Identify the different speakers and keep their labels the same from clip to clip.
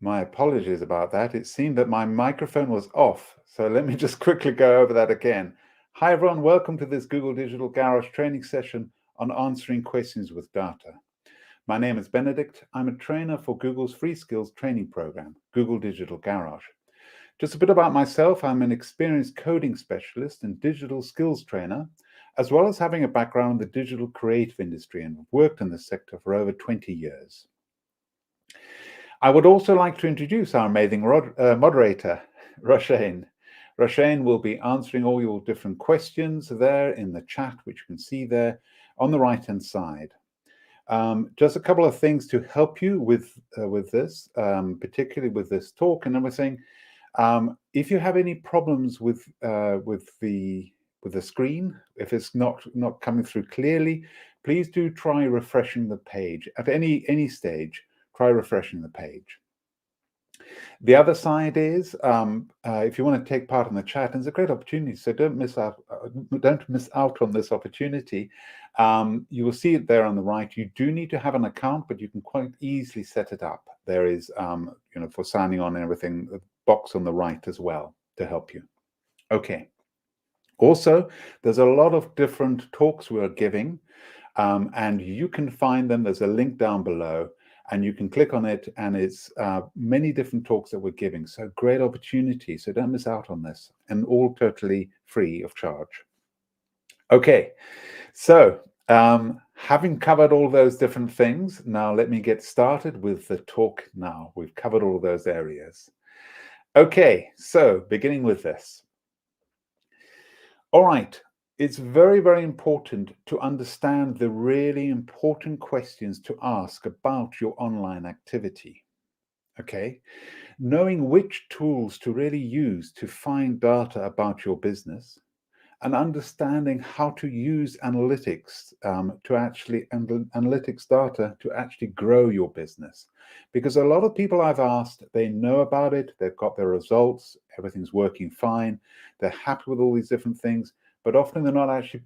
Speaker 1: My apologies about that. It seemed that my microphone was off. So let me just quickly go over that again. Hi, everyone. Welcome to this Google Digital Garage training session on answering questions with data. My name is Benedict. I'm a trainer for Google's free skills training program, Google Digital Garage. Just a bit about myself. I'm an experienced coding specialist and digital skills trainer, as well as having a background in the digital creative industry and worked in this sector for over 20 years. I would also like to introduce our amazing moderator, Roshane. Roshane will be answering all your different questions there in the chat, which you can see there on the right-hand side. Just a couple of things to help you with this, particularly with this talk and everything. If you have any problems with the screen, if it's not coming through clearly, please do try refreshing the page at any stage. Try refreshing the page. The other side is if you want to take part in the chat, and it's a great opportunity, so don't miss out on this opportunity. You will see it there on the right. You do need to have an account, but you can quite easily set it up. There is, for signing on and everything, a box on the right as well to help you. Okay. Also, there's a lot of different talks we're giving, and you can find them. There's a link down below, and you can click on it, and it's many different talks that we're giving. So great opportunity. So don't miss out on this, and all totally free of charge. Okay, so having covered all those different things, now let me get started with the talk now. We've covered all those areas. Okay, so beginning with this. All right. It's very, very important to understand the really important questions to ask about your online activity. Okay, knowing which tools to really use to find data about your business and understanding how to use analytics analytics data to actually grow your business. Because a lot of people I've asked, they know about it, they've got their results, everything's working fine, they're happy with all these different things, but often they're not actually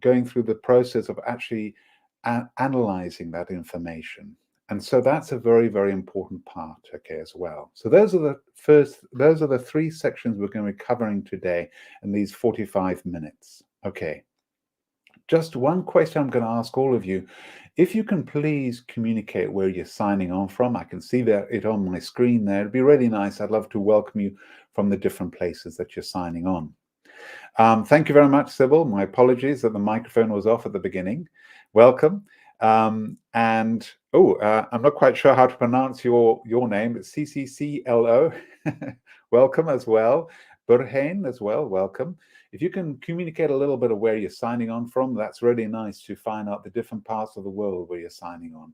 Speaker 1: going through the process of actually analyzing that information. And so that's a very, very important part, okay, as well. So those are the three sections we're going to be covering today in these 45 minutes. Okay. Just one question I'm going to ask all of you. If you can please communicate where you're signing on from. I can see it on my screen there. It'd be really nice. I'd love to welcome you from the different places that you're signing on. Thank you very much, Sybil. My apologies that the microphone was off at the beginning. Welcome. I'm not quite sure how to pronounce your name. It's CCCLO. Welcome as well. Burhain as well. Welcome. If you can communicate a little bit of where you're signing on from, that's really nice to find out the different parts of the world where you're signing on.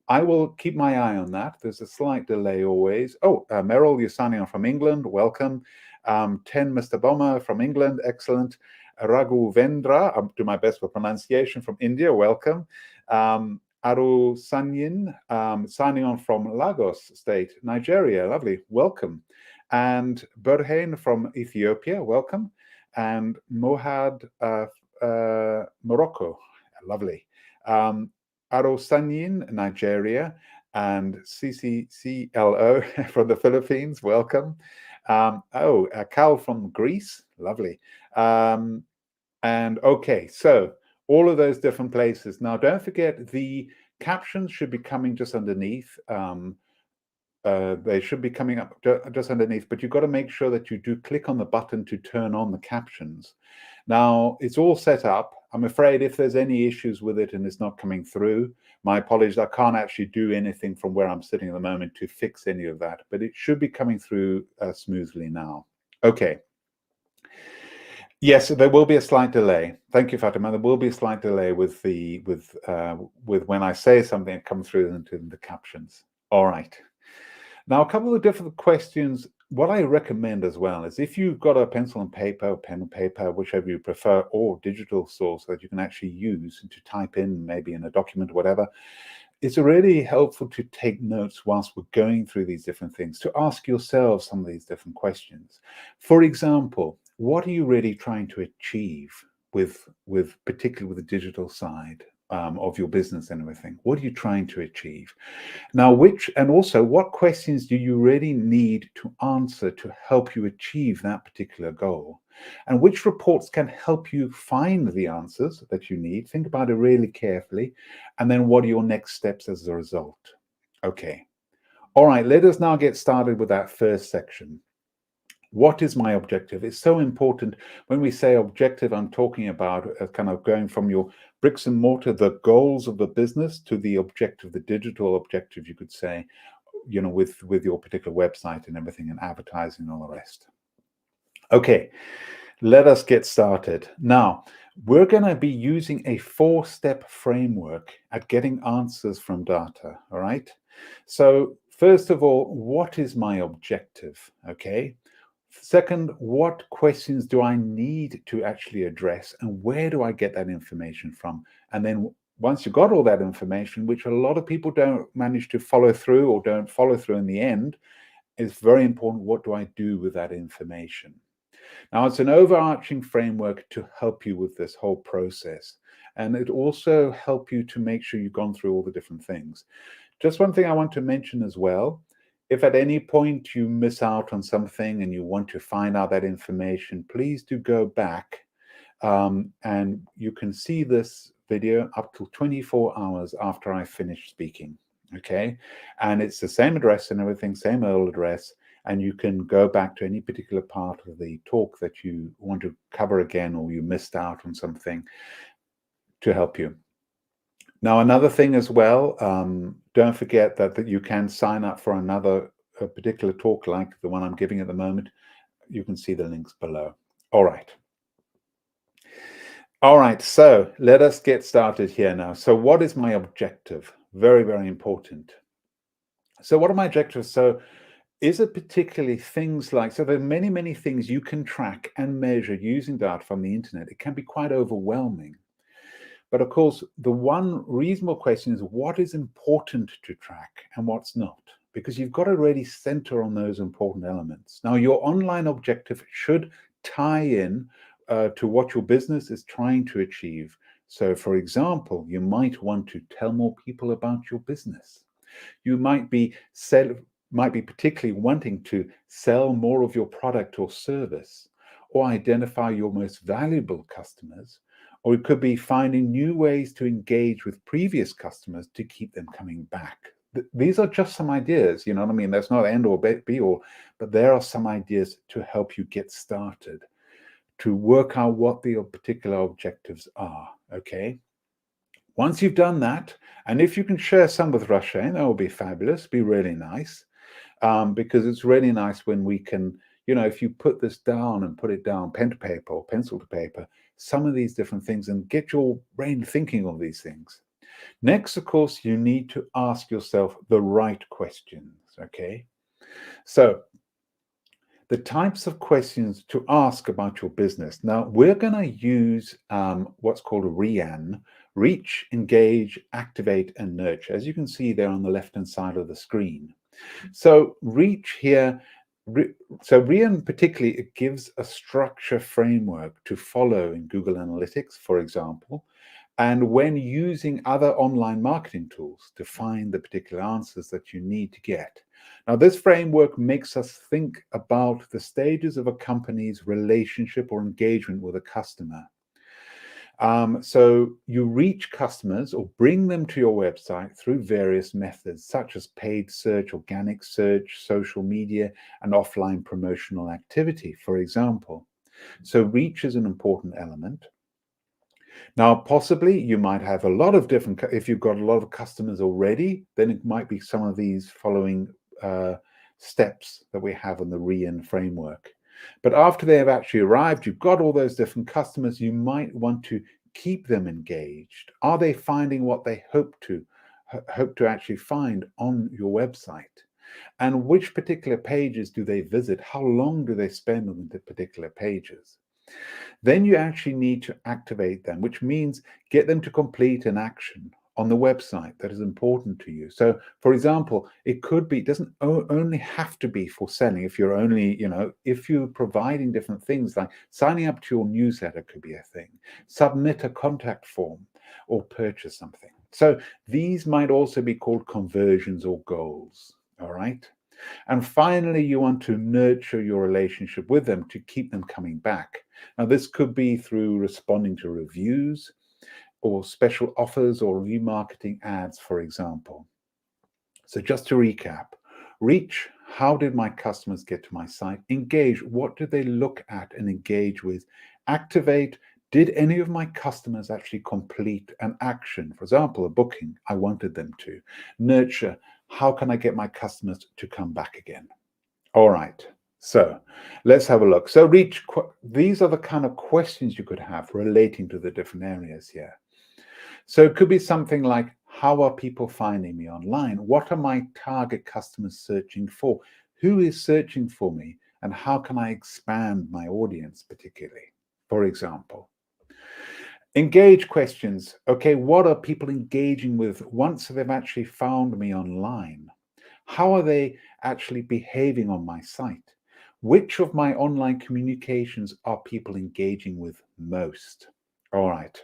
Speaker 1: I will keep my eye on that. There's a slight delay always. Meryl, you're signing on from England. Welcome. 10 Mr. Bomber from England. Excellent. Raghuvendra, I'll do my best for pronunciation, from India. Welcome. Aru Sanyin, signing on from Lagos State, Nigeria. Lovely. Welcome. And Burhain from Ethiopia. Welcome. And Mohad, Morocco. Lovely. Aru Sanyin, Nigeria. And CCCLO from the Philippines. Welcome. Cal from Greece. Lovely. And okay, so all of those different places. Now, don't forget, the captions should be coming just underneath. They should be coming up just underneath, but you've got to make sure that you do click on the button to turn on the captions. Now, it's all set up. I'm afraid if there's any issues with it and it's not coming through, my apologies. I can't actually do anything from where I'm sitting at the moment to fix any of that, but it should be coming through smoothly now. Okay. Yes, there will be a slight delay. Thank you, Fatima. There will be a slight delay with when I say something, it comes through into the captions. All right. Now, a couple of different questions. What I recommend as well is if you've got a pencil and paper, pen and paper, whichever you prefer, or digital source that you can actually use to type in, maybe in a document, whatever, it's really helpful to take notes whilst we're going through these different things, to ask yourself some of these different questions. For example, what are you really trying to achieve with particularly with the digital side? of your business and everything. What are you trying to achieve? Now, and also what questions do you really need to answer to help you achieve that particular goal? And which reports can help you find the answers that you need? Think about it really carefully. And then what are your next steps as a result? Okay. All right, let us now get started with that first section. What is my objective? It's so important. When we say objective, I'm talking about kind of going from your bricks and mortar, the goals of the business, to the objective, the digital objective, you could say, with your particular website and everything, and advertising and all the rest. Okay, let us get started. Now, we're going to be using a 4-step framework at getting answers from data, all right? So first of all, what is my objective, okay? Second, what questions do I need to actually address, and where do I get that information from? And then once you've got all that information, which a lot of people don't manage to follow through or don't follow through in the end, it's very important. What do I do with that information? Now, it's an overarching framework to help you with this whole process. And it also help you to make sure you've gone through all the different things. Just one thing I want to mention as well. If at any point you miss out on something and you want to find out that information, please do go back, and you can see this video up to 24 hours after I finish speaking, okay? And it's the same address and everything, same old address, and you can go back to any particular part of the talk that you want to cover again, or you missed out on something, to help you. Now, another thing as well, don't forget that you can sign up for another particular talk like the one I'm giving at the moment. You can see the links below. All right. All right, so let us get started here now. So what is my objective? Very, very important. So what are my objectives? So is it particularly things like, so there are many, many things you can track and measure using data from the internet. It can be quite overwhelming. But of course, the one reasonable question is, what is important to track and what's not? Because you've got to really center on those important elements. Now, your online objective should tie in to what your business is trying to achieve. So, for example, you might want to tell more people about your business. You might be particularly wanting to sell more of your product or service, or identify your most valuable customers. Or it could be finding new ways to engage with previous customers to keep them coming back. These are just some ideas, you know what I mean? That's not end or be all, but there are some ideas to help you get started, to work out what the particular objectives are, okay? Once you've done that, and if you can share some with Rashane, that will be fabulous, be really nice, because it's really nice when we can, if you put this down and put it down, pen to paper or pencil to paper, some of these different things, and get your brain thinking of these things. Next, of course, you need to ask yourself the right questions, okay? So the types of questions to ask about your business. Now, we're going to use what's called a REAN: reach, engage, activate, and nurture. As you can see there on the left-hand side of the screen. So reach here, so REAN particularly, it gives a structure framework to follow in Google Analytics, for example, and when using other online marketing tools to find the particular answers that you need to get. Now, this framework makes us think about the stages of a company's relationship or engagement with a customer. So you reach customers or bring them to your website through various methods, such as paid search, organic search, social media, and offline promotional activity, for example. So reach is an important element. Now, possibly you might have a lot of different, if you've got a lot of customers already, then it might be some of these following steps that we have in the REAN framework. But after they have actually arrived, you've got all those different customers, you might want to keep them engaged. Are they finding what they hope to actually find on your website? And which particular pages do they visit? How long do they spend on the particular pages? Then you actually need to activate them, which means get them to complete an action on the website that is important to you. So, for example, it could be, it doesn't only have to be for selling. If you're only, if you're providing different things, like signing up to your newsletter could be a thing, submit a contact form, or purchase something. So these might also be called conversions or goals. All right. And finally, you want to nurture your relationship with them to keep them coming back. Now, this could be through responding to reviews or special offers or remarketing ads, for example. So just to recap, reach, how did my customers get to my site? Engage, what did they look at and engage with? Activate, did any of my customers actually complete an action? For example, a booking, I wanted them to. Nurture, how can I get my customers to come back again? All right, so let's have a look. So reach, these are the kind of questions you could have relating to the different areas here. So it could be something like, how are people finding me online? What are my target customers searching for? Who is searching for me? And how can I expand my audience particularly? For example, engage questions. Okay, what are people engaging with once they've actually found me online? How are they actually behaving on my site? Which of my online communications are people engaging with most? All right.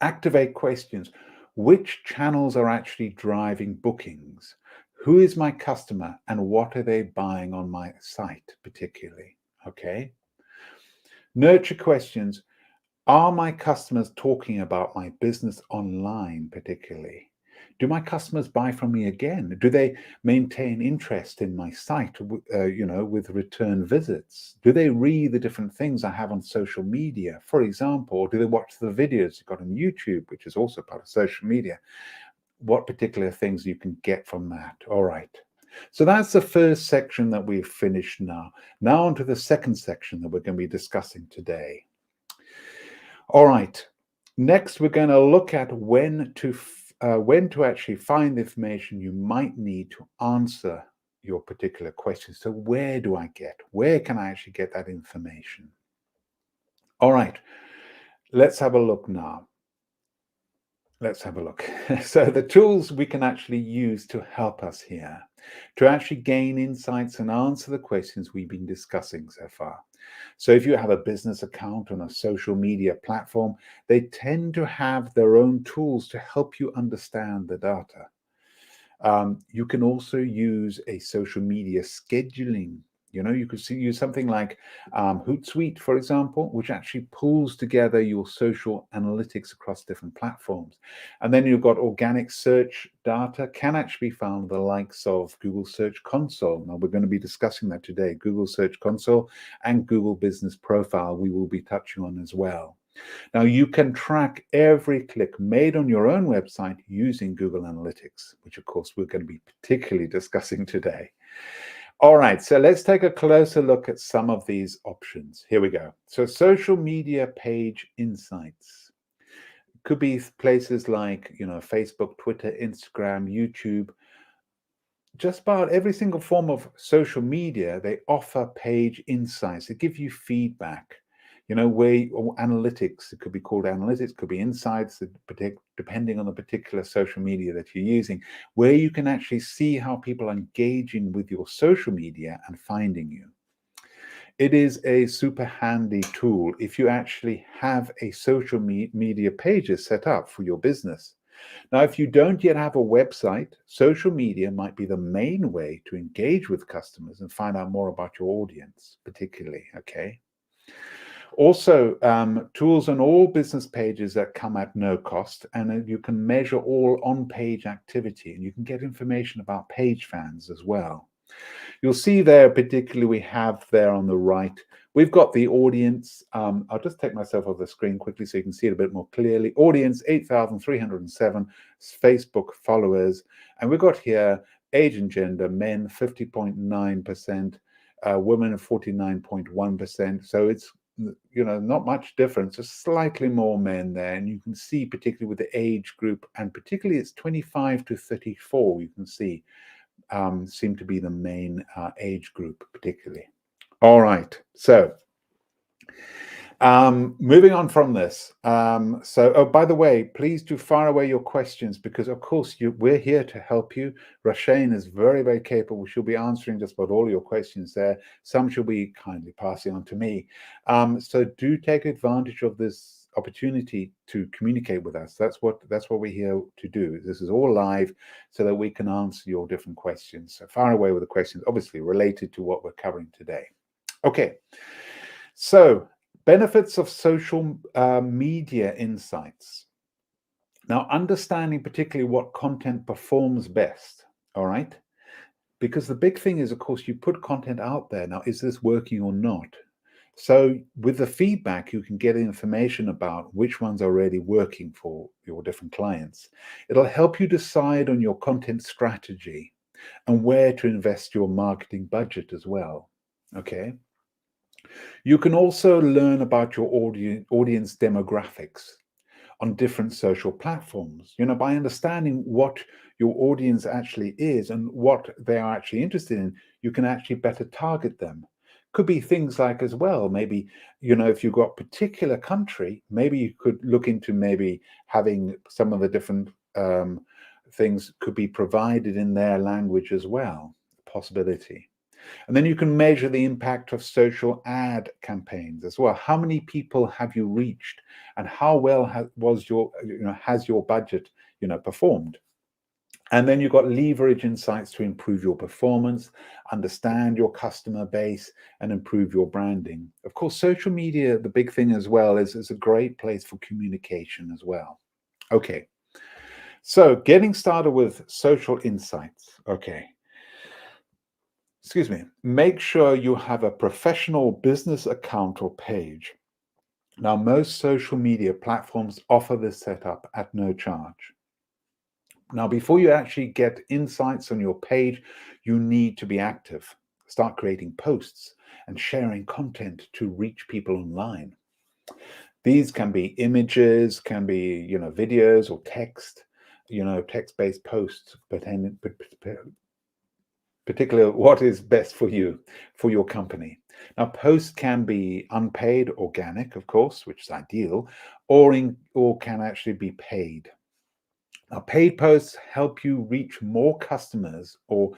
Speaker 1: Activate questions. Which channels are actually driving bookings? Who is my customer and what are they buying on my site particularly? Okay. Nurture questions. Are my customers talking about my business online particularly? Do my customers buy from me again? Do they maintain interest in my site, with return visits? Do they read the different things I have on social media, for example? Or do they watch the videos you've got on YouTube, which is also part of social media? What particular things you can get from that? All right. So that's the first section that we've finished now. Now on to the second section that we're going to be discussing today. All right. Next, we're going to look at when to actually find the information you might need to answer your particular question. So where can I actually get that information? All right. Let's have a look now. Let's have a look. So the tools we can actually use to help us here, to actually gain insights and answer the questions we've been discussing so far. So if you have a business account on a social media platform, they tend to have their own tools to help you understand the data. You can also use a social media scheduling. You could use something like Hootsuite, for example, which actually pulls together your social analytics across different platforms. And then you've got organic search data can actually be found the likes of Google Search Console. Now, we're going to be discussing that today, Google Search Console and Google Business Profile we will be touching on as well. Now, you can track every click made on your own website using Google Analytics, which, of course, we're going to be particularly discussing today. All right, so let's take a closer look at some of these options. Here we go. So social media page insights. Could be places like, Facebook, Twitter, Instagram, YouTube. Just about every single form of social media, they offer page insights. They give you feedback. Or analytics, it could be called analytics, could be insights, depending on the particular social media that you're using, where you can actually see how people are engaging with your social media and finding you. It is a super handy tool if you actually have a social media pages set up for your business. Now, if you don't yet have a website, social media might be the main way to engage with customers and find out more about your audience, particularly, okay? Also, tools on all business pages that come at no cost, and you can measure all on-page activity, and you can get information about page fans as well. You'll see there, particularly, we have there on the right, we've got the audience. I'll just take myself off the screen quickly so you can see it a bit more clearly. Audience, 8,307 Facebook followers. And we've got here age and gender, men, 50.9%, women, 49.1%. So it's not much difference, just slightly more men there. And you can see, particularly with the age group, and particularly it's 25 to 34, you can see, seem to be the main age group, particularly. All right. So moving on from this. By the way, please do fire away your questions because, of course, we're here to help you. Rashane is very, very capable. She'll be answering just about all your questions there. Some she'll be kindly passing on to me. So do take advantage of this opportunity to communicate with us. That's what we're here to do. This is all live so that we can answer your different questions. So fire away with the questions, obviously related to what we're covering today. Okay, so benefits of social media insights. Now, understanding particularly what content performs best, all right? Because the big thing is, of course, you put content out there. Now, is this working or not? So with the feedback, you can get information about which ones are really working for your different clients. It'll help you decide on your content strategy and where to invest your marketing budget as well, okay? You can also learn about your audience demographics on different social platforms, by understanding what your audience actually is and what they are actually interested in. You can actually better target them. Could be things like, as well, maybe, if you've got particular country, maybe you could look into maybe having some of the different things could be provided in their language as well, possibility. And then you can measure the impact of social ad campaigns as well. How many people have you reached, and how well has your budget, performed? And then you've got leverage insights to improve your performance, understand your customer base, and improve your branding. Of course, social media, the big thing as well, is a great place for communication as well. Okay, so getting started with social insights. Okay. Excuse me, make sure you have a professional business account or page. Now, most social media platforms offer this setup at no charge. Now, before you actually get insights on your page, you need to be active. Start creating posts and sharing content to reach people online. These can be images, can be, videos or text, text-based posts, particularly what is best for you, for your company. Now, posts can be unpaid, organic, of course, which is ideal, or can actually be paid. Now, paid posts help you reach more customers or,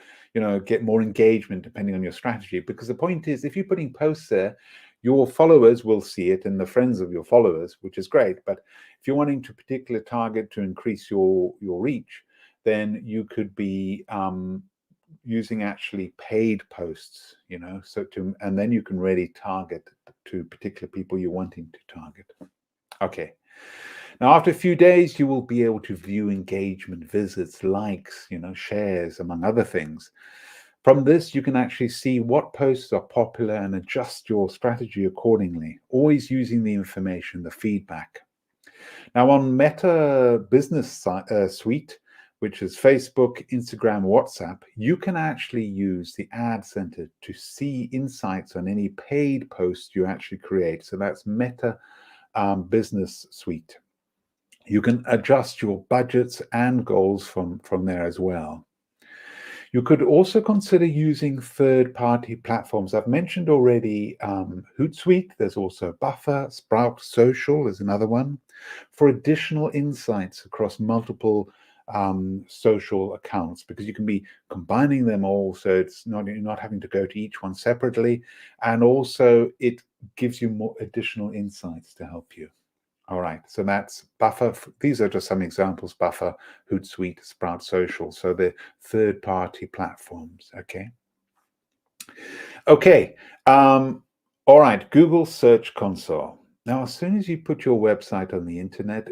Speaker 1: get more engagement depending on your strategy. Because the point is, if you're putting posts there, your followers will see it and the friends of your followers, which is great. But if you're wanting to particular target to increase your reach, then you could be using actually paid posts, and then you can really target to particular people you're wanting to target. Okay. Now, after a few days, you will be able to view engagement, visits, likes, shares, among other things. From this, you can actually see what posts are popular and adjust your strategy accordingly, always using the information, the feedback. Now, on Meta Business Suite, which is Facebook, Instagram, WhatsApp, you can actually use the Ad Center to see insights on any paid posts you actually create. So that's Meta Business Suite. You can adjust your budgets and goals from there as well. You could also consider using third-party platforms. I've mentioned already Hootsuite. There's also Buffer, Sprout Social is another one, for additional insights across multiple social accounts, because you can be combining them all, so you're not having to go to each one separately, and also it gives you more additional insights to help you. All right, so that's Buffer. These are just some examples: Buffer, Hootsuite, Sprout Social. So the third-party platforms. Okay. All right, Google Search Console. Now, as soon as you put your website on the internet,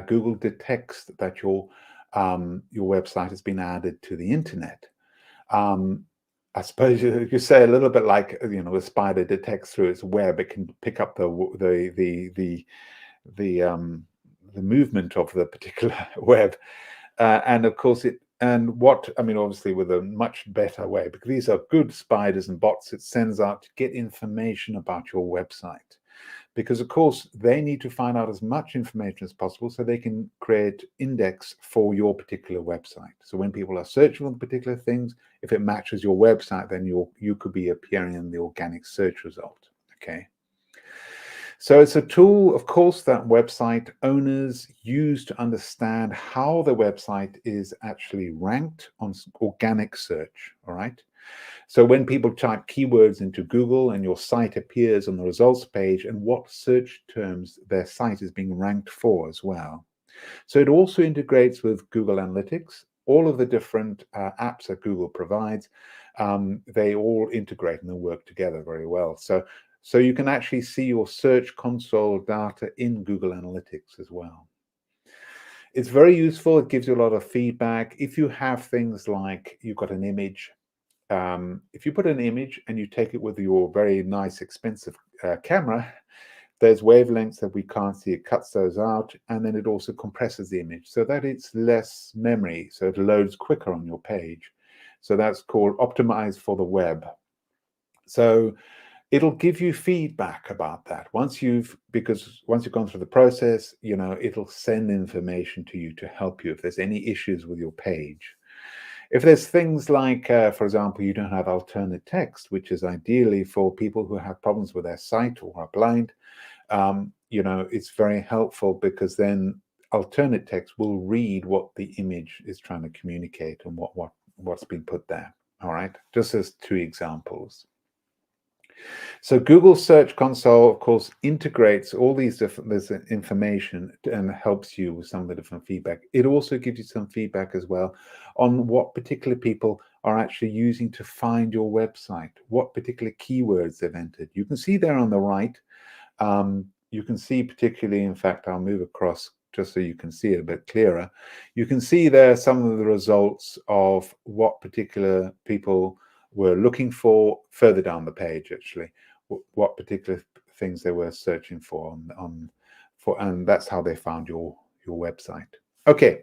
Speaker 1: Google detects that your website has been added to the internet. I suppose you say a little bit like, a spider detects through its web. It can pick up the movement of the particular web, and of course obviously with a much better way, because these are good spiders and bots it sends out to get information about your website, because of course they need to find out as much information as possible so they can create index for your particular website. So when people are searching for particular things, if it matches your website, then you could be appearing in the organic search result. Okay. So it's a tool, of course, that website owners use to understand how the website is actually ranked on organic search, all right? So when people type keywords into Google and your site appears on the results page and what search terms their site is being ranked for as well. So it also integrates with Google Analytics. All of the different apps that Google provides, they all integrate and they work together very well. So you can actually see your Search Console data in Google Analytics as well. It's very useful. It gives you a lot of feedback. If you have things like you've got an image, if you put an image and you take it with your very nice, expensive camera, there's wavelengths that we can't see. It cuts those out, and then it also compresses the image so that it's less memory, so it loads quicker on your page. So that's called optimized for the web. So it'll give you feedback about that because once you've gone through the process, it'll send information to you to help you if there's any issues with your page. If there's things like, for example, you don't have alternate text, which is ideally for people who have problems with their sight or are blind, it's very helpful because then alternate text will read what the image is trying to communicate and what's been put there. All right, just as two examples. So Google Search Console, of course, integrates all this information and helps you with some of the different feedback. It also gives you some feedback as well on what particular people are actually using to find your website, what particular keywords they've entered. You can see there on the right, you can see particularly, in fact, I'll move across just so you can see it a bit clearer. You can see there some of the results of what particular people were looking for further down the page, actually, what particular things they were searching for and that's how they found your website. Okay,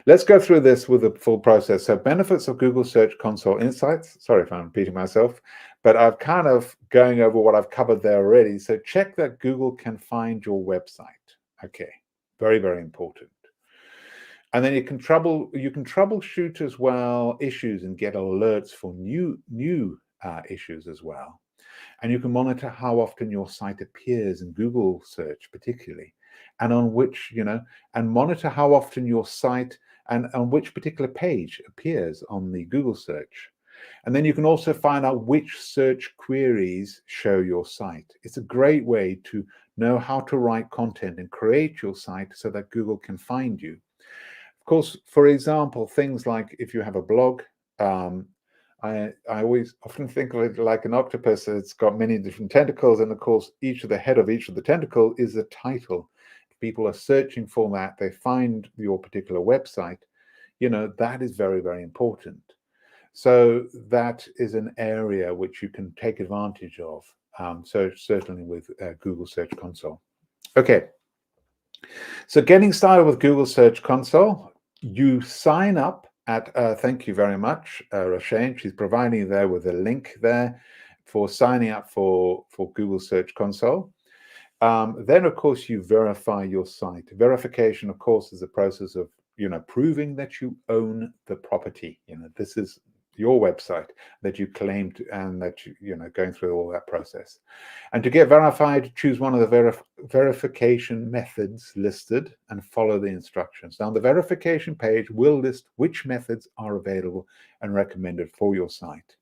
Speaker 1: let's go through this with the full process. So benefits of Google Search Console Insights. Sorry if I'm repeating myself, but I've kind of going over what I've covered there already. So check that Google can find your website. Okay, very, very important. And then you can troubleshoot as well issues and get alerts for new issues as well. And you can monitor how often your site appears in Google search, particularly, and on which, and monitor how often your site and on which particular page appears on the Google search. And then you can also find out which search queries show your site. It's a great way to know how to write content and create your site so that Google can find you. Of course, for example, things like if you have a blog, I always often think of it like an octopus. It's got many different tentacles, and of course, the head of each of the tentacle is a title. If people are searching for that, they find your particular website, that is very, very important. So that is an area which you can take advantage of. So certainly with Google Search Console. Okay. So getting started with Google Search Console, you sign up at, thank you very much, Roshane. She's providing you there with a link there for signing up for Google Search Console. Then, of course, you verify your site. Verification, of course, is a process of, proving that you own the property. This is your website that you claimed and that going through all that process. And to get verified, choose one of the verification methods listed and follow the instructions. Now, the verification page will list which methods are available and recommended for your site.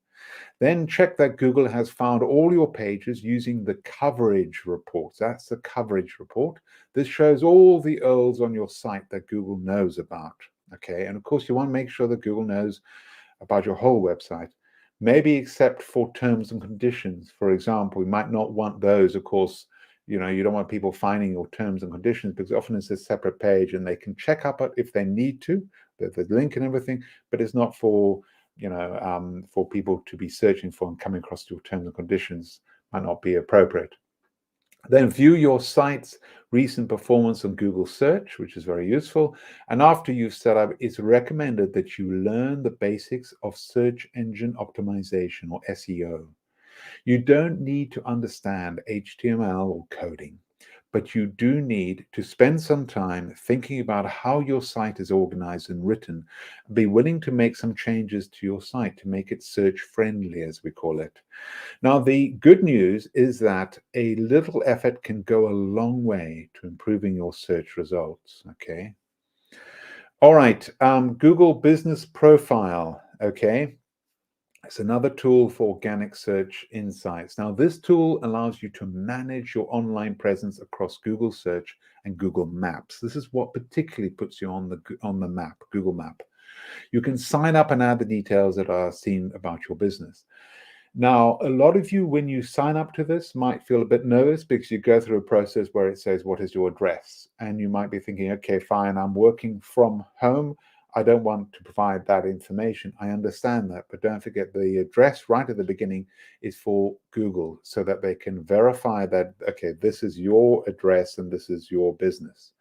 Speaker 1: Then check that Google has found all your pages using the coverage reports. That's the coverage report. This shows all the URLs on your site that Google knows about. Okay, and of course you want to make sure that Google knows about your whole website, maybe except for terms and conditions. For example, we might not want those. Of course, you don't want people finding your terms and conditions because often it's a separate page and they can check up it if they need to, the link and everything, but it's not for for people to be searching for and coming across your terms and conditions might not be appropriate. Then view your site's recent performance on Google search, which is very useful. And after you've set up, it's recommended that you learn the basics of search engine optimization or SEO. You don't need to understand HTML or coding, but you do need to spend some time thinking about how your site is organized and written. Be willing to make some changes to your site to make it search friendly, as we call it. Now, the good news is that a little effort can go a long way to improving your search results. Okay. All right. Google Business Profile. Okay. It's another tool for organic search insights. Now, this tool allows you to manage your online presence across Google Search and Google Maps. This is what particularly puts you on the map, Google Map. You can sign up and add the details that are seen about your business. Now, a lot of you, when you sign up to this, might feel a bit nervous because you go through a process where it says, what is your address? And you might be thinking, okay, fine, I'm working from home. I don't want to provide that information. I understand that, but don't forget the address right at the beginning is for Google so that they can verify that, okay, this is your address and this is your business.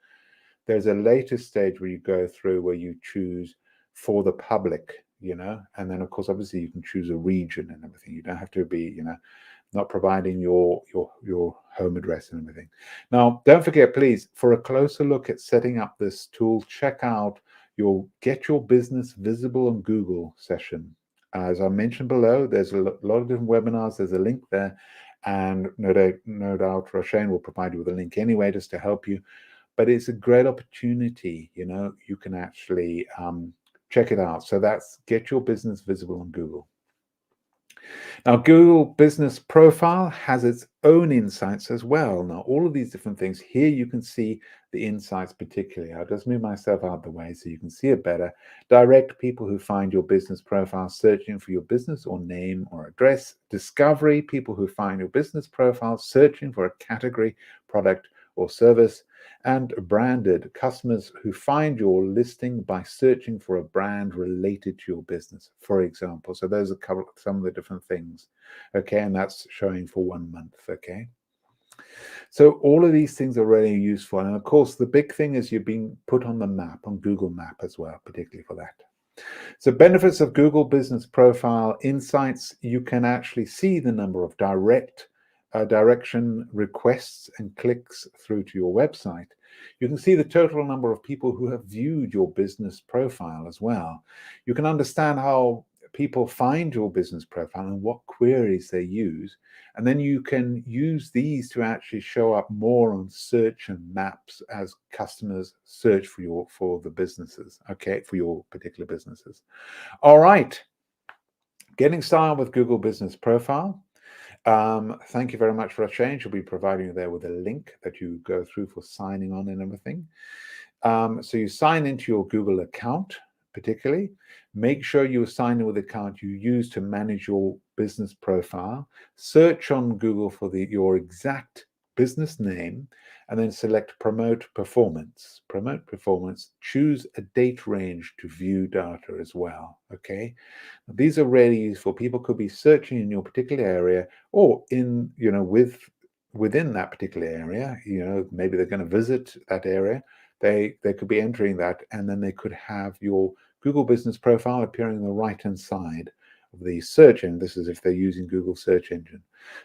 Speaker 1: There's a later stage where you go through where you choose for the public, and then of course, obviously you can choose a region and everything. You don't have to be, not providing your home address and everything. Now, don't forget, please, for a closer look at setting up this tool, check out your Get Your Business Visible on Google session. As I mentioned below, there's a lot of different webinars. There's a link there, and no doubt Roshane will provide you with a link anyway, just to help you. But it's a great opportunity. You can actually check it out. So that's Get Your Business Visible on Google. Now, Google Business Profile has its own insights as well. Now, all of these different things here, you can see the insights particularly. I'll just move myself out of the way so you can see it better. Direct people who find your business profile searching for your business or name or address. Discovery, people who find your business profile searching for a category, product, or service. And branded, customers who find your listing by searching for a brand related to your business, for example. So those are some of the different things. Okay, and that's showing for 1 month. Okay. So all of these things are really useful. And of course, the big thing is you're being put on the map, on Google Map as well, particularly for that. So benefits of Google Business Profile Insights, you can actually see the number of direction requests and clicks through to your website. You can see the total number of people who have viewed your business profile as well. You can understand how people find your business profile and what queries they use. And then you can use these to actually show up more on search and maps as customers search for the businesses, okay, for your particular businesses. All right. Getting started with Google Business Profile. Thank you very much for a change. We'll be providing you there with a link that you go through for signing on and everything. So you sign into your Google account, particularly. Make sure you sign in with the account you use to manage your business profile. Search on Google for your exact business name, and then select Promote Performance. Promote Performance, choose a date range to view data as well, okay? Now, these are really useful. People could be searching in your particular area or within that particular area. Maybe they're going to visit that area. They could be entering that, and then they could have your Google Business Profile appearing on the right-hand side of the search engine. This is if they're using Google Search Engine.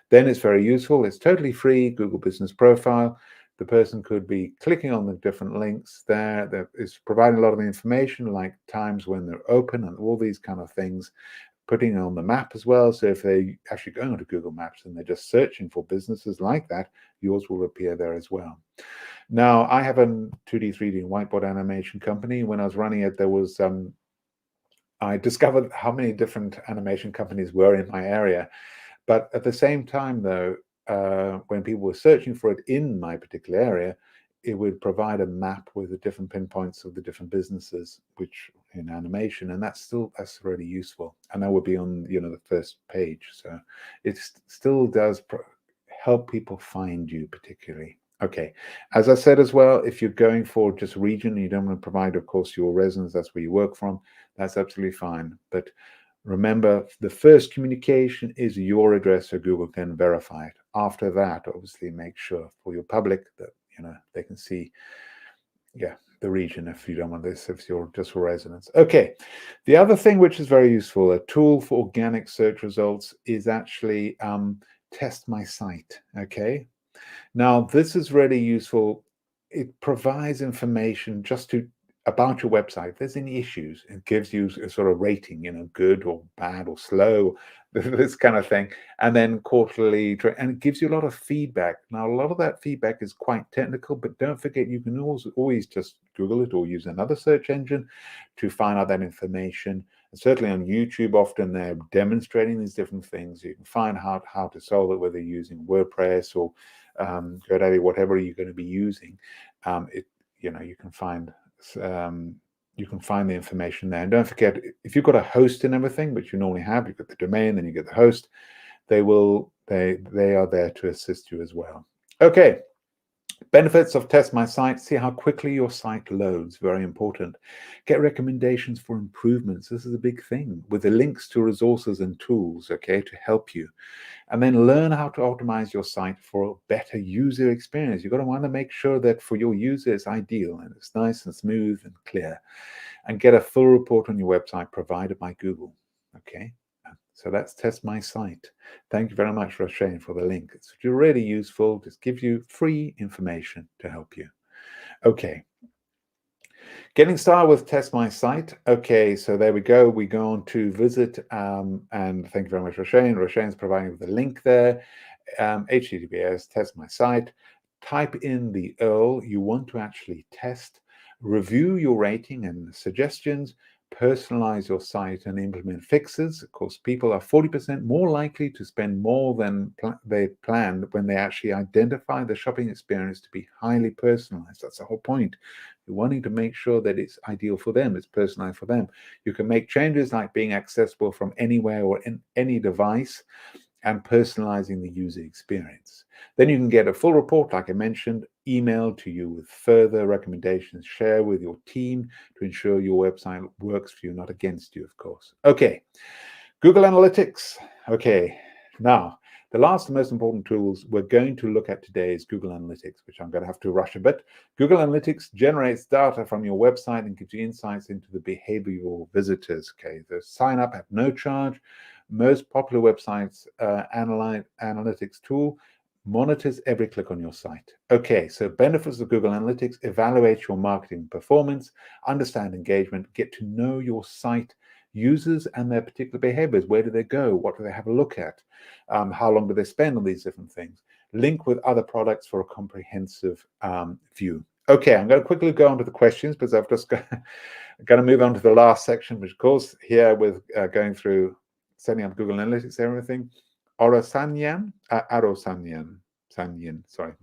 Speaker 1: Then it's very useful. It's totally free, Google Business Profile. The person could be clicking on the different links there. That is providing a lot of information, like times when they're open and all these kind of things, putting it on the map as well. So if they're actually going onto Google Maps and they're just searching for businesses like that, yours will appear there as well. Now, I have a 2D, 3D whiteboard animation company. When I was running it, there was I discovered how many different animation companies were in my area. But at the same time, though, when people were searching for it in my particular area, it would provide a map with the different pinpoints of the different businesses, which in animation, and that's really useful. And that would be on the first page. So it still does help people find you particularly. Okay, as I said as well, if you're going for just region, you don't want to provide, of course, your residence, that's where you work from, that's absolutely fine. But remember, the first communication is your address so Google can verify it. After that, obviously, make sure for your public that they can see, the region if you don't want this, if you're just for residents. Okay, the other thing which is very useful, a tool for organic search results, is actually Test My Site. Okay, Now, this is really useful. It provides information about your website. If there's any issues, it gives you a sort of rating, good or bad or slow, this kind of thing. And then quarterly, and it gives you a lot of feedback. Now, a lot of that feedback is quite technical, but don't forget, you can always just Google it or use another search engine to find out that information. And certainly on YouTube, often they're demonstrating these different things. You can find out how to solve it, whether you're using WordPress or GoDaddy, whatever you're going to be using. You can find the information there. And don't forget, if you've got a host and everything, which you normally have, you've got the domain, then you get the host. They are there to assist you as well. Okay. Benefits of Test My Site: see how quickly your site loads, very important. Get recommendations for improvements. This is a big thing, with the links to resources and tools, okay, to help you. And then learn how to optimize your site for a better user experience. You've got to want to make sure that for your user it's ideal and it's nice and smooth and clear. And get a full report on your website provided by Google, okay? So that's Test My Site. Thank you very much, Roshane, for the link. It's really useful. Just gives you free information to help you. Okay. Getting started with Test My Site. Okay, so there we go. We go on to visit, and thank you very much, Roshane. Roshane's providing the link there. HTTPS, Test My Site. Type in the URL you want to actually test. Review your rating and suggestions. Personalize your site and implement fixes. Of course, people are 40% more likely to spend more than they planned when they actually identify the shopping experience to be highly personalized. That's the whole point. You're wanting to make sure that it's ideal for them, it's personalized for them. You can make changes like being accessible from anywhere or in any device and personalizing the user experience. Then you can get a full report, like I mentioned, emailed to you with further recommendations. Share with your team to ensure your website works for you, not against you, of course. Okay, Google Analytics. Okay, now the last and most important tools we're going to look at today is Google Analytics, which I'm going to have to rush a bit. Google Analytics generates data from your website and gives you insights into the behavior of your visitors. Okay, the sign up at no charge. Most popular websites analytics tool monitors every click on your site. Okay, so benefits of Google Analytics: evaluate your marketing performance, understand engagement, get to know your site users and their particular behaviors. Where do they go? What do they have a look at? How long do they spend on these different things? Link with other products for a comprehensive view. Okay, I'm going to quickly go on to the questions because I've just got to move on to the last section, which of course here with going through setting up Google Analytics and everything. Arosanyan, sorry,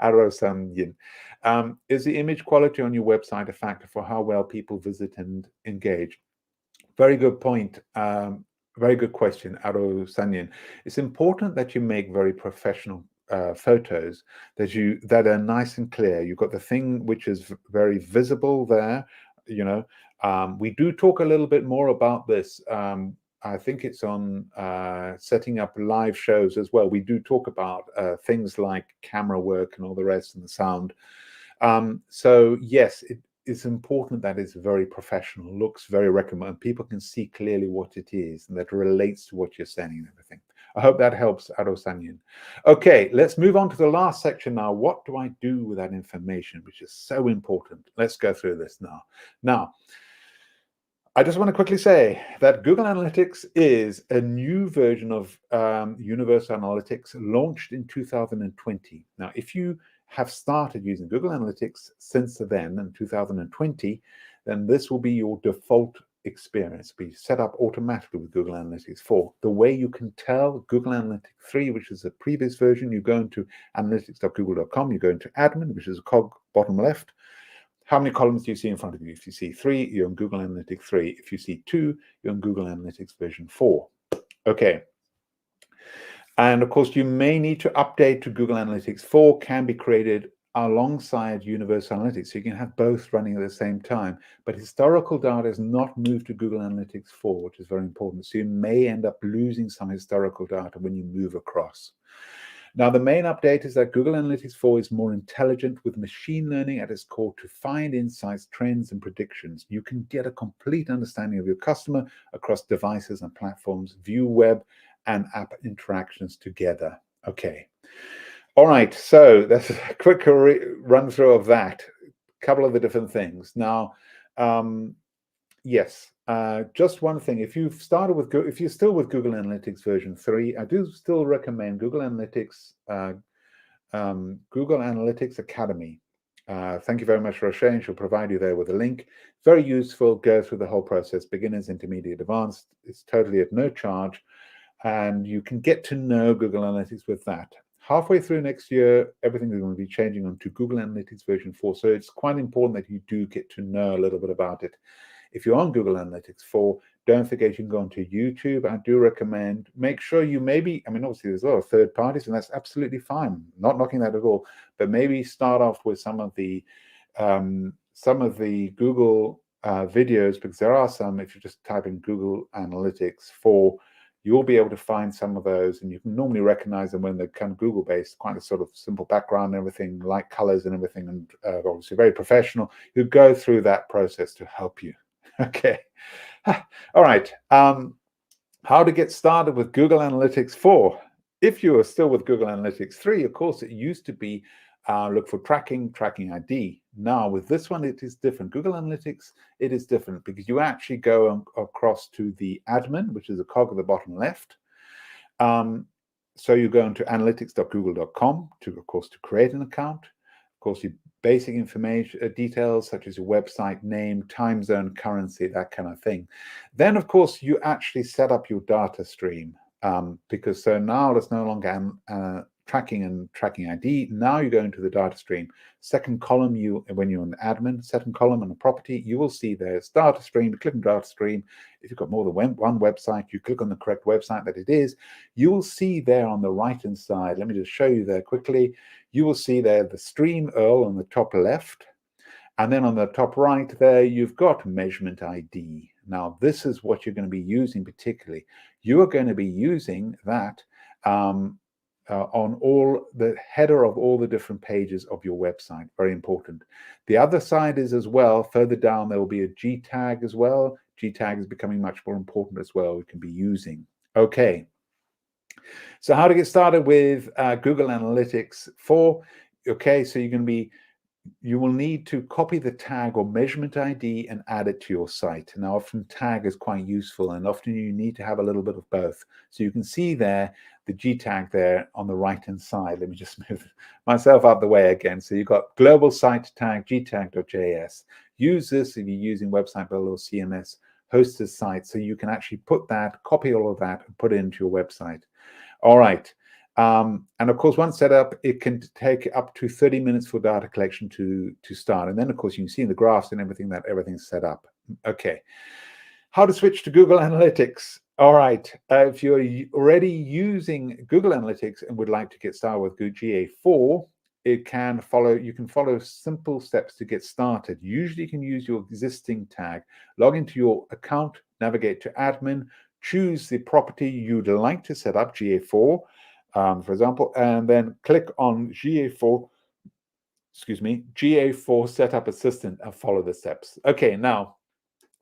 Speaker 1: Arosanyan. Is the image quality on your website a factor for how well people visit and engage? Very good point. Very good question, Arosanyan. It's important that you make very professional photos that are nice and clear. You've got the thing which is very visible there. We do talk a little bit more about this. I think it's on setting up live shows as well. We do talk about things like camera work and all the rest and the sound. So yes, it's important that it's very professional, looks very recommended. People can see clearly what it is and that relates to what you're saying and everything. I hope that helps, Arosanyan. Okay, let's move on to the last section now. What do I do with that information, which is so important? Let's go through this now. Now, I just want to quickly say that Google Analytics is a new version of Universal Analytics launched in 2020. Now, if you have started using Google Analytics since then, in 2020, then this will be your default experience. Be set up automatically with Google Analytics 4. The way you can tell Google Analytics 3, which is a previous version, you go into analytics.google.com, you go into admin, which is a cog bottom left. How many columns do you see in front of you? If you see 3, you're on Google Analytics 3. If you see 2, you're on Google Analytics version 4. Okay. And of course, you may need to update to Google Analytics 4, can be created alongside Universal Analytics. So you can have both running at the same time. But historical data is not moved to Google Analytics 4, which is very important. So you may end up losing some historical data when you move across. Now, the main update is that Google Analytics 4 is more intelligent with machine learning at its core to find insights, trends, and predictions. You can get a complete understanding of your customer across devices and platforms, view web and app interactions together. Okay. All right, so that's a quick run through of that. A couple of the different things. Now, yes, just one thing. If you've started with if you're still with Google Analytics version 3, I do still recommend Google Analytics, Google Analytics Academy. Thank you very much, Roshane. She'll provide you there with a link. Very useful. Go through the whole process, beginners, intermediate, advanced. It's totally at no charge, and you can get to know Google Analytics with that. Halfway through next year, everything is going to be changing onto Google Analytics version 4. So it's quite important that you do get to know a little bit about it. If you're on Google Analytics 4, don't forget you can go onto YouTube. I do recommend, make sure you maybe, I mean, obviously there's a lot of third parties, and that's absolutely fine. Not knocking that at all, but maybe start off with some of the Google videos, because there are some. If you just type in Google Analytics 4, you'll be able to find some of those, and you can normally recognize them when they're kind of Google-based, quite a sort of simple background and everything, light colors and everything, and obviously very professional. You go through that process to help you. Okay. All right. How to get started with Google Analytics 4. If you are still with Google Analytics 3, of course, it used to be look for tracking ID. Now, with this one, it is different. Google Analytics, it is different because you actually go across to the admin, which is a cog at the bottom left. So you go into analytics.google.com to, of course, to create an account. Of course, your basic information, details such as your website name, time zone, currency, that kind of thing. Then, of course, you actually set up your data stream because so now it's no longer tracking ID. Now you go into the data stream. Second column, when you're an admin, second column on a property, you will see there's data stream. You click on data stream. If you've got more than one website, you click on the correct website that it is. You will see there on the right-hand side, let me just show you there quickly. You will see there the stream URL on the top left. And then on the top right there, you've got measurement ID. Now, this is what you're going to be using particularly. You are going to be using that on all the header of all the different pages of your website. Very important. The other side is as well, further down, there will be a G tag as well. G tag is becoming much more important as well. We can be using. Okay. So how to get started with Google Analytics 4. Okay, so you will need to copy the tag or measurement ID and add it to your site. Now, often tag is quite useful, and often you need to have a little bit of both. So you can see there the G tag there on the right-hand side. Let me just move myself out the way again. So you've got global site tag, gtag.js. Use this if you're using Website Builder or CMS hosted site, so you can actually put that, copy all of that, and put it into your website. All right. And of course, once set up, it can take up to 30 minutes for data collection to start. And then, of course, you can see in the graphs and everything that everything's set up. Okay. How to switch to Google Analytics. All right. If you're already using Google Analytics and would like to get started with GA4, you can follow simple steps to get started. Usually you can use your existing tag, log into your account, navigate to admin, choose the property you'd like to set up, GA4, for example, and then click on GA4 Setup Assistant and follow the steps. Okay, now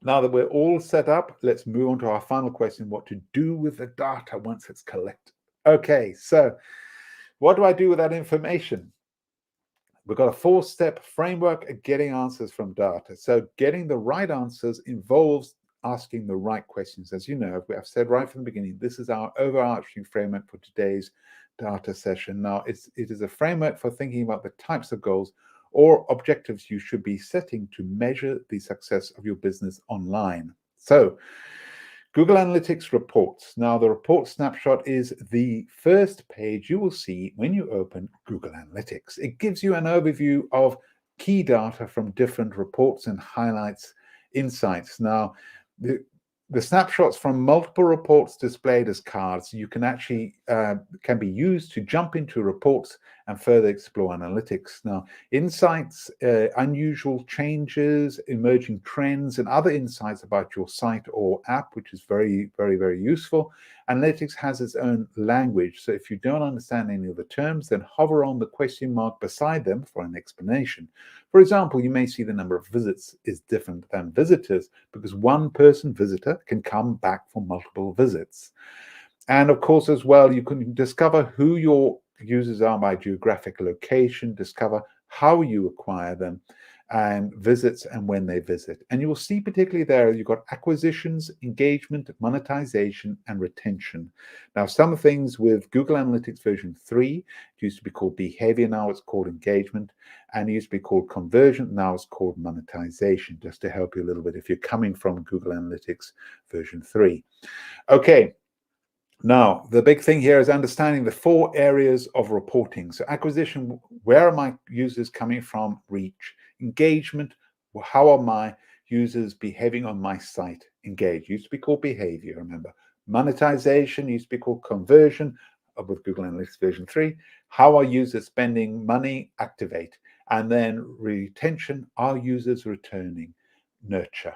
Speaker 1: that we're all set up, let's move on to our final question, what to do with the data once it's collected. Okay, so what do I do with that information? We've got a 4-step framework of getting answers from data. So getting the right answers involves asking the right questions. As you know, I've said right from the beginning, this is our overarching framework for today's data session. Now, it is a framework for thinking about the types of goals or objectives you should be setting to measure the success of your business online. So, Google Analytics reports. Now, the report snapshot is the first page you will see when you open Google Analytics. It gives you an overview of key data from different reports and highlights insights. Now, the snapshots from multiple reports displayed as cards, you can actually can be used to jump into reports and further explore analytics. Now, insights, unusual changes, emerging trends, and other insights about your site or app, which is very, very, very useful. Analytics has its own language, so if you don't understand any of the terms, then hover on the question mark beside them for an explanation. For example, you may see the number of visits is different than visitors because one person visitor can come back for multiple visits. And of course, as well, you can discover who your users are by geographic location, discover how you acquire them, and visits and when they visit. And you will see particularly there, you've got acquisitions, engagement, monetization, and retention. Now, some things with Google Analytics version 3, it used to be called behavior, now it's called engagement, and it used to be called conversion, now it's called monetization, just to help you a little bit if you're coming from Google Analytics version 3. Okay. Now, the big thing here is understanding the 4 areas of reporting. So acquisition, where are my users coming from? Reach. Engagement, how are my users behaving on my site? Engage. Used to be called behavior, remember. Monetization used to be called conversion with Google Analytics version 3. How are users spending money? Activate. And then retention, are users returning? Nurture.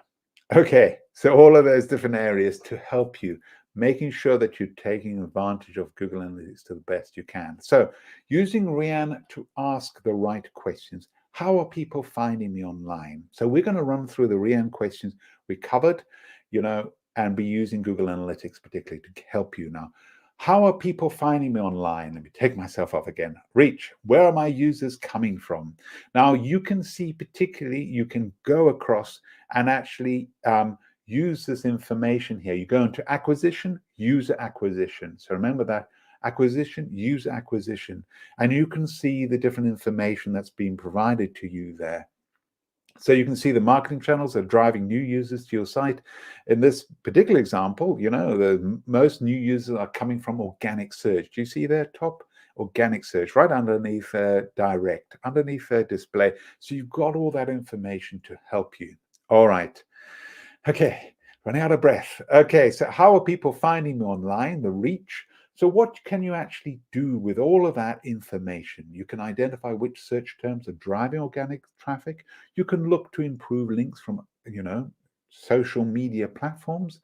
Speaker 1: Okay, so all of those different areas to help you, making sure that you're taking advantage of Google Analytics to the best you can. So using Rhiannon to ask the right questions. How are people finding me online? So we're going to run through the Rhiannon questions we covered, and be using Google Analytics particularly to help you now. How are people finding me online? Let me take myself off again. Reach, where are my users coming from? Now you can see particularly, you can go across and actually use this information here. You go into acquisition, user acquisition. So remember that acquisition, user acquisition, and you can see the different information that's being provided to you there. So you can see the marketing channels that are driving new users to your site. In this particular example, the most new users are coming from organic search. Do you see there top? Organic search right underneath direct, underneath display. So you've got all that information to help you. All right. Okay, running out of breath. Okay, so how are people finding me online? The reach. So what can you actually do with all of that information? You can identify which search terms are driving organic traffic. You can look to improve links from, social media platforms,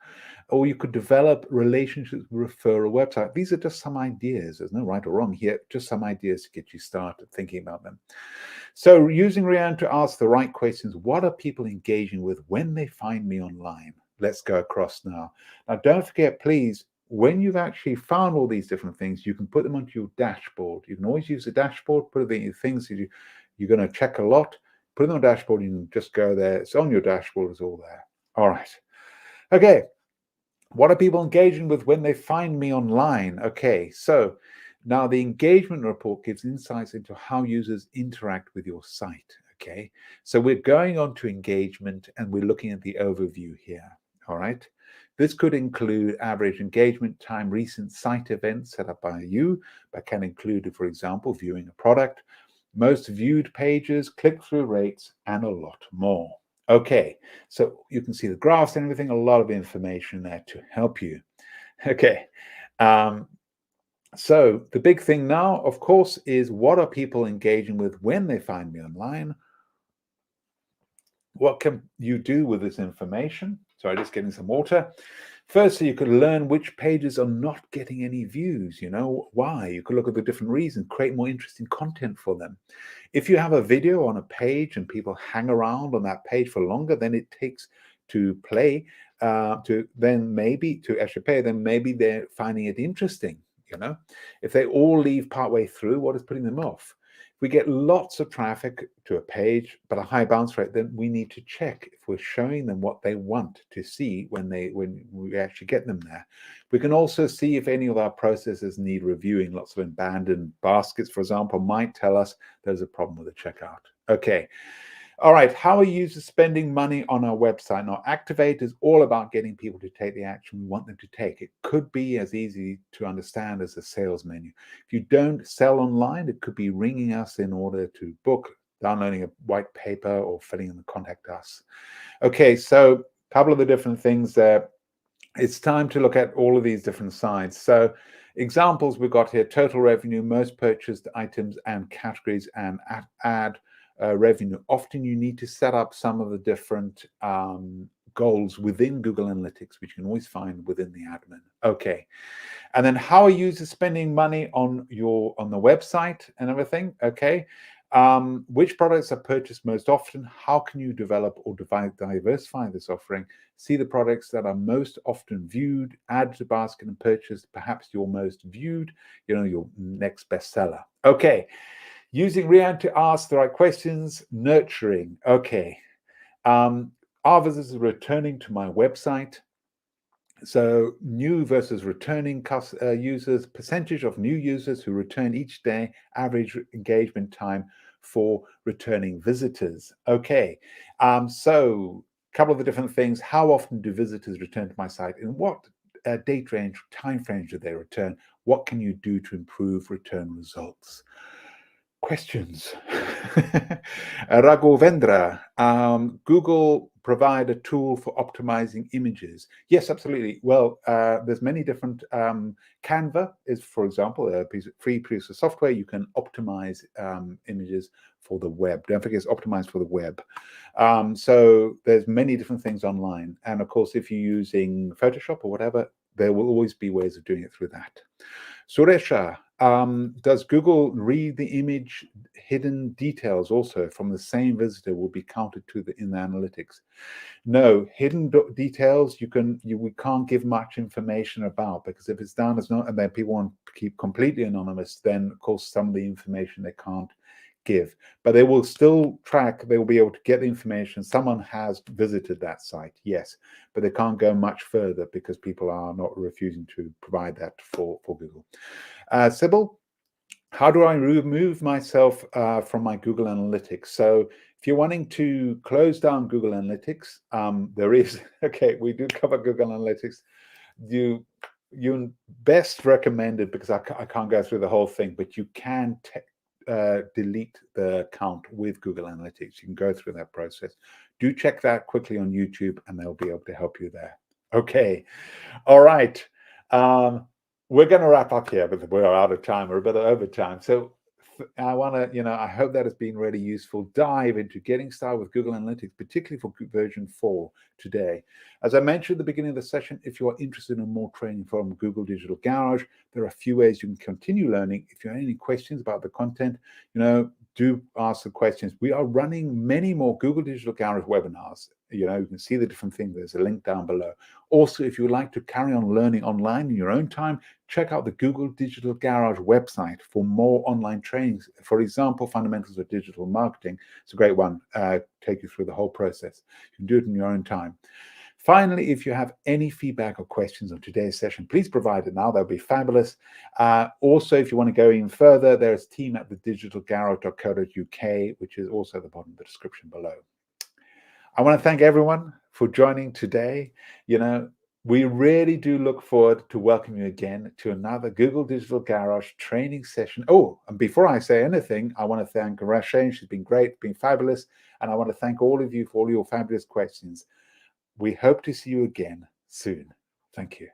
Speaker 1: or you could develop relationships with referral websites. These are just some ideas. There's no right or wrong here, just some ideas to get you started thinking about them. So using Rhiannon to ask the right questions, what are people engaging with when they find me online? Let's go across now. Now, don't forget, please, when you've actually found all these different things, you can put them onto your dashboard. You can always use the dashboard, put the things that you're going to check a lot, put them on the dashboard, you can just go there. It's on your dashboard, it's all there. All right. Okay. What are people engaging with when they find me online? Okay, so now the engagement report gives insights into how users interact with your site. Okay, so we're going on to engagement and we're looking at the overview here. All right, this could include average engagement time, recent site events set up by you, but can include, for example, viewing a product, most viewed pages, click-through rates, and a lot more. Okay, so you can see the graphs and everything, a lot of information there to help you. Okay, so the big thing now, of course, is what are people engaging with when they find me online? What can you do with this information? Sorry, just getting some water. Firstly, you could learn which pages are not getting any views, why. You could look at the different reasons, create more interesting content for them. If you have a video on a page and people hang around on that page for longer than it takes to play, then maybe they're finding it interesting, If they all leave partway through, what is putting them off? We get lots of traffic to a page, but a high bounce rate, then we need to check if we're showing them what they want to see when we actually get them there. We can also see if any of our processes need reviewing. Lots of abandoned baskets, for example, might tell us there's a problem with the checkout. Okay. All right, how are users spending money on our website? Now, Activate is all about getting people to take the action we want them to take. It could be as easy to understand as a sales menu. If you don't sell online, it could be ringing us in order to book, downloading a white paper, or filling in the contact us. Okay, so a couple of the different things there. It's time to look at all of these different sides. So examples we've got here: total revenue, most purchased items and categories, and ad revenue. Often you need to set up some of the different goals within Google Analytics, which you can always find within the admin. Okay, and then how are users spending money on the website and everything? Okay, Which products are purchased most often? How can you develop or diversify this offering? See the products that are most often viewed, add to basket and purchased, perhaps your most viewed, your next bestseller. Okay, using Rian to ask the right questions, nurturing. Okay, are visitors returning to my website? So new versus returning users, percentage of new users who return each day, average engagement time for returning visitors. Okay, so a couple of the different things. How often do visitors return to my site? In what date range, time frame do they return? What can you do to improve return results? Questions. Raghavendra, Google provide a tool for optimizing images. Yes, absolutely. Well, there's many different, Canva is, for example, a free piece of software. You can optimize images for the web. Don't forget it's optimized for the web. So there's many different things online. And of course, if you're using Photoshop or whatever, there will always be ways of doing it through that. Suresha, does Google read the image hidden details also from the same visitor will be counted to in the analytics? No, hidden details we can't give much information about, because if it's done as not, and then people want to keep completely anonymous, then of course some of the information they can't give, but they will still track. They will be able to get the information. Someone has visited that site, yes, but they can't go much further because people are not refusing to provide that for Google. Sybil, how do I remove myself from my Google Analytics? So if you're wanting to close down Google Analytics, there is, okay, we do cover Google Analytics. You best recommended, because I can't go through the whole thing, but you can delete the account with Google Analytics. You can go through that process. Do check that quickly on YouTube and they'll be able to help you there. Okay. All right. We're going to wrap up here, but we're out of time. We're a bit over time. So I want to, I hope that has been really useful. Dive into getting started with Google Analytics, particularly for version 4 today. As I mentioned at the beginning of the session, if you are interested in more training from Google Digital Garage, there are a few ways you can continue learning. If you have any questions about the content, do ask the questions. We are running many more Google Digital Garage webinars. You can see the different things. There's a link down below. Also, if you would like to carry on learning online in your own time, check out the Google Digital Garage website for more online trainings. For example, Fundamentals of Digital Marketing. It's a great one. Take you through the whole process. You can do it in your own time. Finally, if you have any feedback or questions on today's session, please provide it now. That would be fabulous. Also, if you want to go even further, there's team at thedigitalgarage.co.uk, which is also at the bottom of the description below. I want to thank everyone for joining today. We really do look forward to welcoming you again to another Google Digital Garage training session. Oh, and before I say anything, I want to thank Rashane. She's been great, been fabulous. And I want to thank all of you for all your fabulous questions. We hope to see you again soon. Thank you.